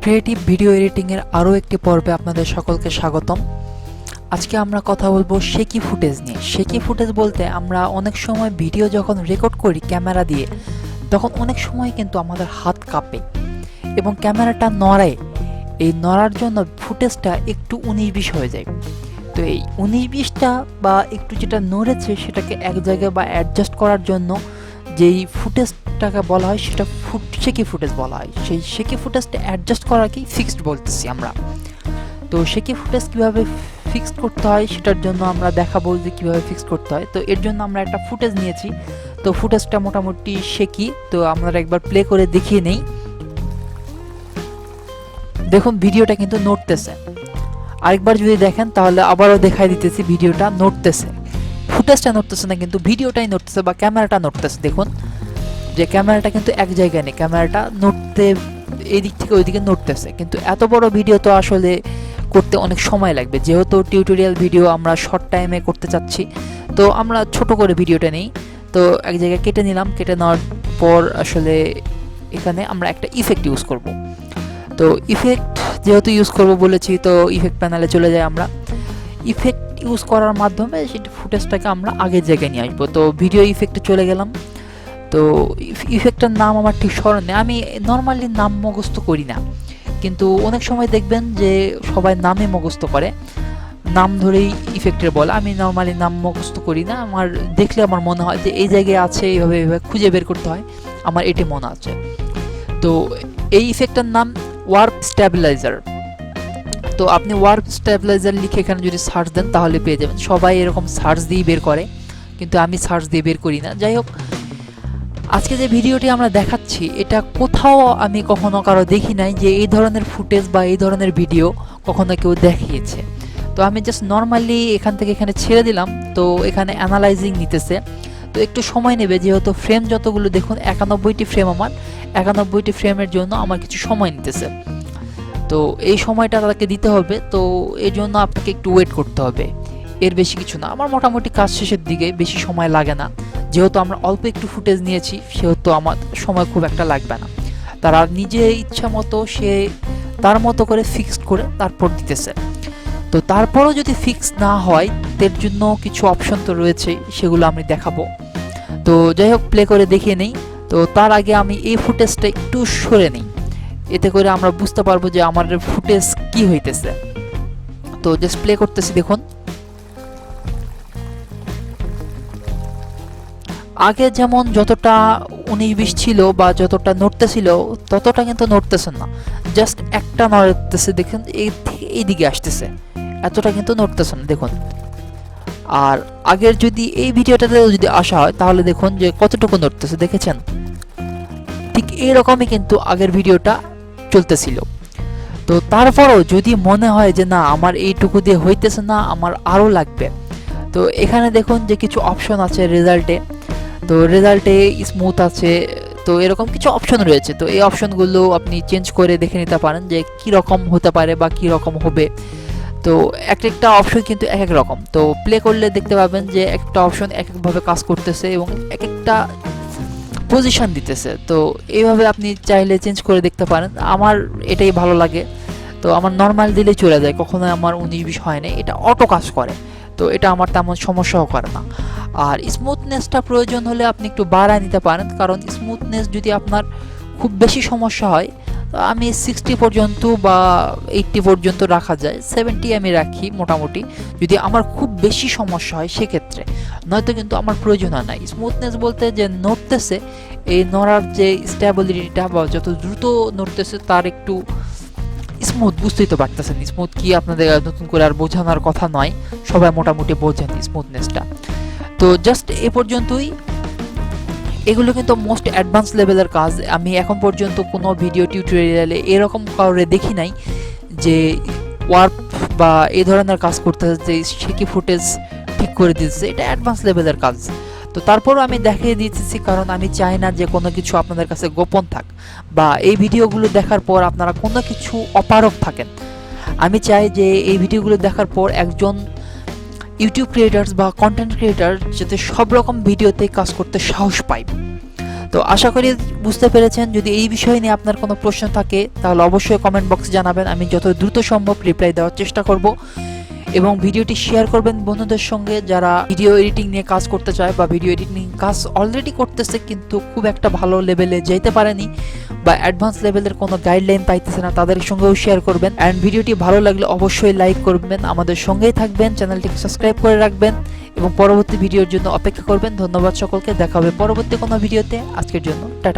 Creative video editing এর আরো একটি পর্বে আপনাদের সকলকে স্বাগতম। আজকে আমরা কথা বলবো শেকি ফুটেজ নিয়ে। শেকি ফুটেজ বলতে আমরা অনেক সময় ভিডিও যখন রেকর্ড করি ক্যামেরা দিয়ে, তখন অনেক সময় কিন্তু আমাদের হাত কাঁপে এবং ক্যামেরাটা নড়ায়। এই নড়ার জন্য ফুটেজটা একটু 19-20 হয়ে যায়। তো এই 19-20টা বা একটু যেটা নড়েছে সেটাকে এক জায়গায় বা অ্যাডজাস্ট করার জন্য যেই ফুটেজটাকে বলা হয় সেটা শেকি ফুটেজ বলা হয়। সেই শেকি ফুটেজটা অ্যাডজাস্ট করাকেই ফিক্সড বলতেছি আমরা। তো শেকি ফুটেজ কীভাবে ফিক্সড করতে হয় সেটার জন্য আমরা দেখাবো যে কীভাবে ফিক্স করতে হয়। তো এর জন্য আমরা একটা ফুটেজ নিয়েছি। তো ফুটেজটা মোটামুটি শেকি। তো আমরা একবার প্লে করে দেখিয়ে নেই। দেখুন ভিডিওটা কিন্তু নড়তেছে। আরেকবার যদি দেখেন তাহলে আবারও দেখাই দিতেছি, ভিডিওটা নড়তেছে। ফুটেজটা নড়তেছে না, কিন্তু ভিডিওটাই নড়তেছে বা ক্যামেরাটা নড়তেছে। দেখুন যে ক্যামেরাটা কিন্তু এক জায়গায় নেই, ক্যামেরাটা নড়তে এই দিক থেকে ওই দিকে নড়তেছে। কিন্তু এত বড় ভিডিও তো আসলে করতে অনেক সময় লাগবে, যেহেতু টিউটোরিয়াল ভিডিও আমরা শর্ট টাইমে করতে চাচ্ছি। তো আমরা ছোট করে ভিডিওটা নেই। তো এক জায়গায় কেটে নিলাম। কেটে নেওয়ার পর আসলে এখানে আমরা একটা ইফেক্ট ইউজ করব। তো ইফেক্ট যেহেতু ইউজ করব বলেছি, তো ইফেক্ট প্যানেলে চলে যাই আমরা। ইফেক্ট ইউজ করার মাধ্যমে সেটা ফুটেজটাকে আমরা আগের জায়গায় নিয়ে আসবো। তো ভিডিও ইফেক্টে চলে গেলাম। তো ইফেক্টটার নাম আমার ঠিক স্মরণ নেই, আমি নর্মালি নাম মুখস্থ করি না, কিন্তু অনেক সময় দেখবেন যে সবাই নামে মুখস্থ করে, নাম ধরেই ইফেক্টের বলে। আমি নর্মালি নাম মুখস্থ করি না, আমার দেখলে আমার মনে হয় যে এই জায়গায় আছে, এইভাবে এইভাবে খুঁজে বের করতে হয়, আমার এটি মনে আছে। তো এই ইফেক্টটার নাম ওয়ার্প স্ট্যাবিলাইজার। তো আপনি ওয়ার্প স্ট্যাবিলাইজার লিখে এখানে যদি সার্চ দেন তাহলে পেয়ে যাবেন। সবাই এরকম সার্চ দিয়ে বের করে, কিন্তু আমি সার্চ দিয়ে বের করি না। যাই হোক, আজকে যে ভিডিওটি আমরা দেখাচ্ছি এটা কোথাও আমি কখনো কারো দেখি নাই যে এই ধরনের ফুটেজ বা এই ধরনের ভিডিও কখনো কেউ দেখিয়েছে। তো আমি জাস্ট নর্মালি এখান থেকে এখানে ছেড়ে দিলাম। তো এখানে অ্যানালাইজিং নিতেছে, তো একটু সময় নেবে, যেহেতু ফ্রেম যতগুলো দেখুন 91টি ফ্রেম, আমার 91টি ফ্রেমের জন্য আমার কিছু সময় নিতেছে। তো এই সময়টা তাকে দিতে হবে, তো এই জন্য আপনাকে একটু ওয়েট করতে হবে, এর বেশি কিছু না। আমার মোটামুটি কাজ শেষের দিকে, বেশি সময় লাগে না, যেহেতু আমরা অল্প একটু ফুটেজ নিয়েছি সেহেতু আমার সময় খুব একটা লাগবে না। তারা নিজে ইচ্ছা মতো সে তার মতো করে ফিক্স করে তারপর দিতেছে। তো তারপরও যদি ফিক্স না হয় এর জন্য কিছু অপশন তো রয়েছে, সেগুলো আমি দেখাবো। তো যাই হোক, প্লে করে দেখিয়ে নেই। তো তার আগে আমি এই ফুটেজটা একটু সরে নিই, এতে করে আমরা বুঝতে পারবো যে আমার ফুটেজ কি হইতেছে। তো জাস্ট প্লে করতেছি। দেখুন আগে যেমন যতটা 19-20 ছিল বা যতটা নড়তেছিল ততটা কিন্তু নড়তেছে না, জাস্ট একটা নড়তেছে। দেখুন এই দিকে আসতেছে, এতটা কিন্তু নড়তেছে না। দেখুন, আর আগের যদি এই ভিডিওটাতে যদি আসা হয় তাহলে দেখুন যে কতটুকু নড়তেছে, দেখেছেন? ঠিক এইরকমই কিন্তু আগের ভিডিওটা চলতেছিল। তো তারপরও যদি মনে হয় যে না আমার এইটুকু দিয়ে হইতেছে না, আমার আরও লাগবে, তো এখানে দেখুন যে কিছু অপশন আছে রেজাল্টে। তো রেজাল্টে স্মুথ আছে, তো এরকম কিছু অপশন রয়েছে। তো এই অপশনগুলো আপনি চেঞ্জ করে দেখে নিতে পারেন যে কী রকম হতে পারে বা কী রকম হবে। তো একটা অপশন কিন্তু এক এক রকম। তো প্লে করলে দেখতে পাবেন যে একটা অপশন এক একভাবে কাজ করতেছে এবং এক একটা পজিশন দিতেছে। তো এইভাবে আপনি চাইলে চেঞ্জ করে দেখতে পারেন। আমার এটাই ভালো লাগে, তো আমার নর্মাল দিলেই চলে যায়, কখনো আমার 19-20 হয় না, এটা অটো কাজ করে। তো এটা আমার তেমন সমস্যাও করে না। আর স্মুথনেসটা প্রয়োজন হলে আপনি একটু বাড়ায় নিতে পারেন, কারণ স্মুথনেস যদি আপনার খুব বেশি সমস্যা হয়, আমি 60 পর্যন্ত বা 80 পর্যন্ত রাখা যায়, 70 আমি রাখি মোটামুটি, যদি আমার খুব বেশি সমস্যা হয় সেক্ষেত্রে। নয়তো কিন্তু আমার প্রয়োজন হয় না। স্মুথনেস বলতে যে নড়তেছে, এই নড়ার যে স্ট্যাবিলিটিটা বা যত দ্রুত নড়তেছে তার একটু স্মুথ, বুঝতেই তো পারতেছেন স্মুথ কি, আপনাদের নতুন করে আর বোঝানোর কথা নয়, সবাই মোটামুটি বোঝেন স্মুথনেসটা। তো জাস্ট এ পর্যন্তই। এগুলো কিন্তু মোস্ট অ্যাডভান্স লেভেলের কাজ। আমি এখন পর্যন্ত কোনো ভিডিও টিউটোরিয়ালে এরকম কাউরে দেখি নাই যে ওয়ার্প বা এই ধরনের কাজ করতে যে শেকি ফুটেজ ঠিক করে দিচ্ছে। এটা অ্যাডভান্স লেভেলের কাজ। তো তারপরও আমি দেখিয়ে দিতেছি, কারণ আমি চাই না যে কোনো কিছু আপনাদের কাছে গোপন থাক বা এই ভিডিওগুলো দেখার পর আপনারা কোনো কিছু অপারক থাকেন। আমি চাই যে এই ভিডিওগুলো দেখার পর একজন ইউটিউব ক্রিয়েটার্স বা কন্টেন্ট ক্রিয়েটার যাতে সব রকম ভিডিওতে কাজ করতে সাহস পায়। তো আশা করি বুঝতে পেরেছেন। যদি এই বিষয় নিয়ে আপনার কোনো প্রশ্ন থাকে তাহলে অবশ্যই কমেন্ট বক্সে জানাবেন, আমি যত দ্রুত সম্ভব রিপ্লাই দেওয়ার চেষ্টা করব। এবং ভিডিওটি শেয়ার করবেন বন্ধুদের সঙ্গে যারা ভিডিও এডিটিং নিয়ে কাজ করতে চায় বা ভিডিও এডিটিং কাজ অলরেডি করতেছে কিন্তু খুব একটা ভালো লেভেলে যেতে পারেনি বা অ্যাডভান্স লেভেলের কোনো গাইডলাইন পাইতেছে না, তাদের সঙ্গেও শেয়ার করবেন। অ্যান্ড ভিডিওটি ভালো লাগলে অবশ্যই লাইক করবেন, আমাদের সঙ্গেই থাকবেন, চ্যানেলটিকে সাবস্ক্রাইব করে রাখবেন এবং পরবর্তী ভিডিওর জন্য অপেক্ষা করবেন। ধন্যবাদ সকলকে, দেখা হবে পরবর্তী কোনো ভিডিওতে। আজকের জন্য টাটা।